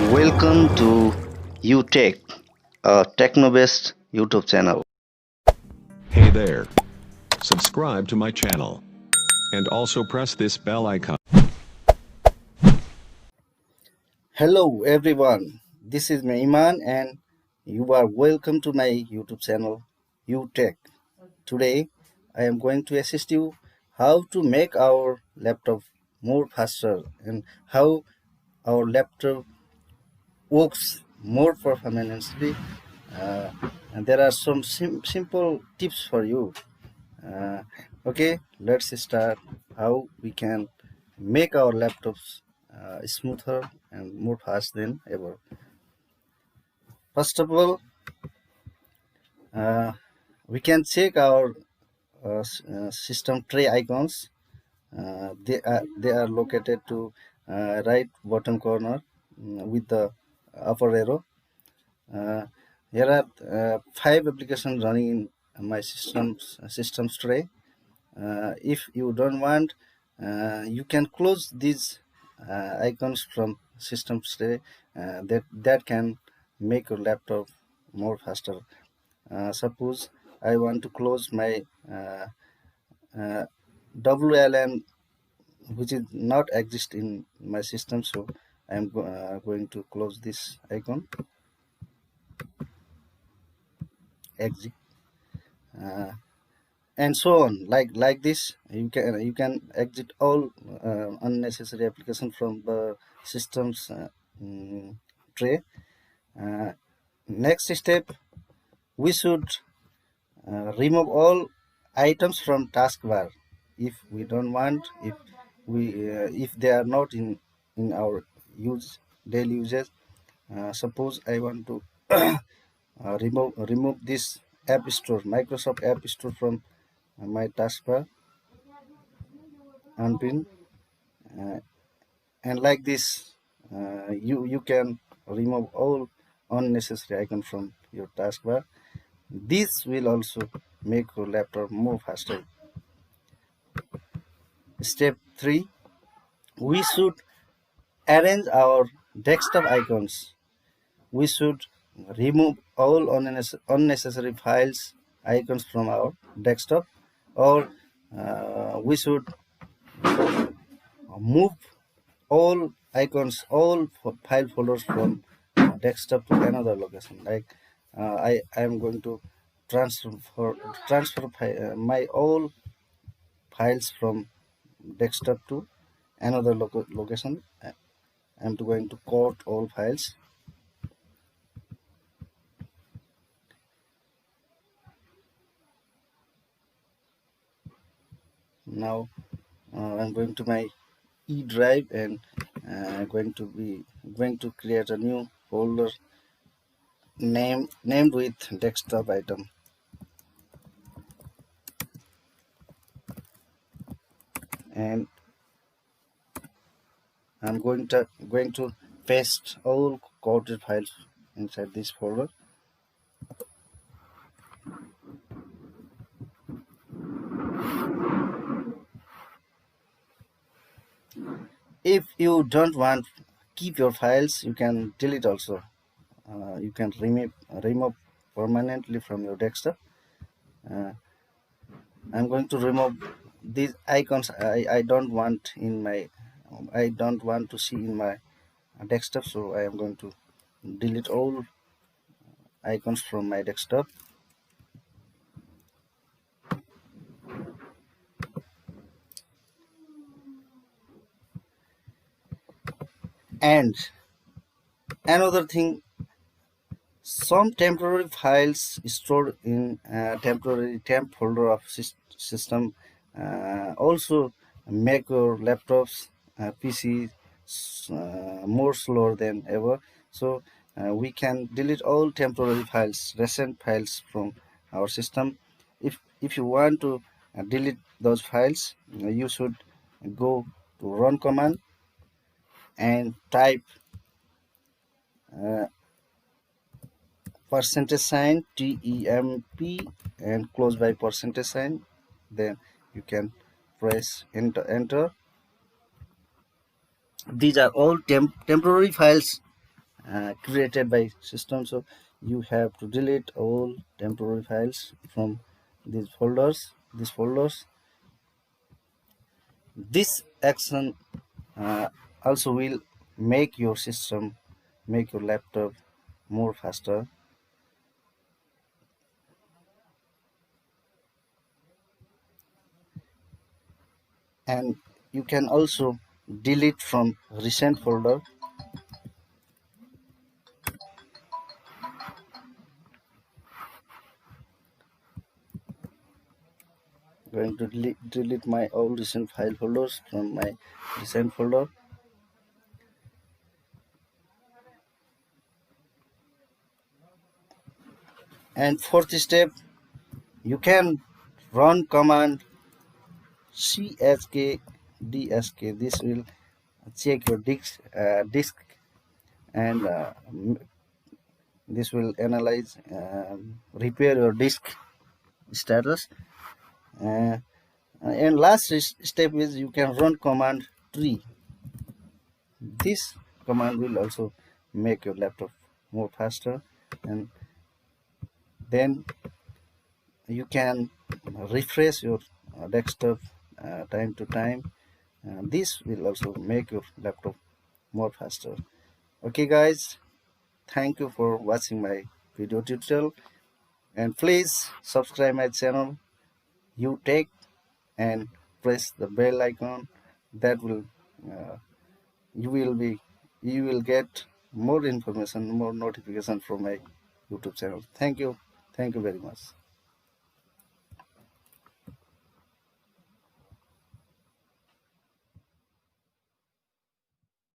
Welcome to UTech, a techno-based YouTube channel. Hey there. Subscribe to my channel. And also press this bell icon. Hello everyone, this is Iman and you are welcome to my YouTube channel UTech. Today I am going to assist you how to make our laptop more faster and how our laptop works more performantly. Uh, and there are some simple tips for you. Okay, let's start how we can make our laptops smoother and more fast than ever. First of all, we can check our system tray icons. They are located to right bottom corner with the upper arrow. Uh, here are 5 applications running in my systems tray. If you don't want, you can close these icons from systems tray. That can make your laptop more faster. Suppose I want to close my uh, WLAN, which is not exist in my system, so I am going to close this icon, exit, uh, and so on. Like this, you can exit all unnecessary application from the systems tray. Uh, Next step, we should remove all items from taskbar if we don't want, if they are not in our daily uses. Suppose I want to remove this app store, Microsoft App Store, from my taskbar, unpin, uh, and like this, you can remove all unnecessary icon from your taskbar. This will also make your laptop more faster. Step 3, we should arrange our desktop icons. We should remove all unnecessary files icons from our desktop, or we should move all icons, all file folders from desktop to another location. Like I am going to transfer my all files from desktop to another location. I'm going to copy all files. Now I'm going to my E drive and going to create a new folder named with desktop item, and I'm going to paste all coded files inside this folder. If you don't want keep your files, you can delete also. You can remove permanently from your desktop. uh, I'm going to remove these icons. I don't want to see in my desktop, so I am going to delete all icons from my desktop. And another thing, some temporary files stored in temporary temp folder of system also make your laptops PC more slower than ever. So we can delete all temporary files, recent files from our system. If you want to delete those files, you should go to run command and type uh, percentage sign temp and close by percentage sign. Then you can press enter. These are all temporary files created by system, so you have to delete all temporary files from these folders. This action also will make your laptop more faster. And you can also delete from recent folder. Going to delete my all recent file folders from my recent folder. And fourth step, you can run command chkdsk. This will check your disk and this will analyze repair your disk status. And last step is you can run command tree. This command will also make your laptop more faster, and then you can refresh your desktop time to time. This will also make your laptop more faster. Okay guys, thank you for watching my video tutorial, and please subscribe my channel UTech and press the bell icon. That will you will get more information, more notification from my YouTube channel. Thank you very much.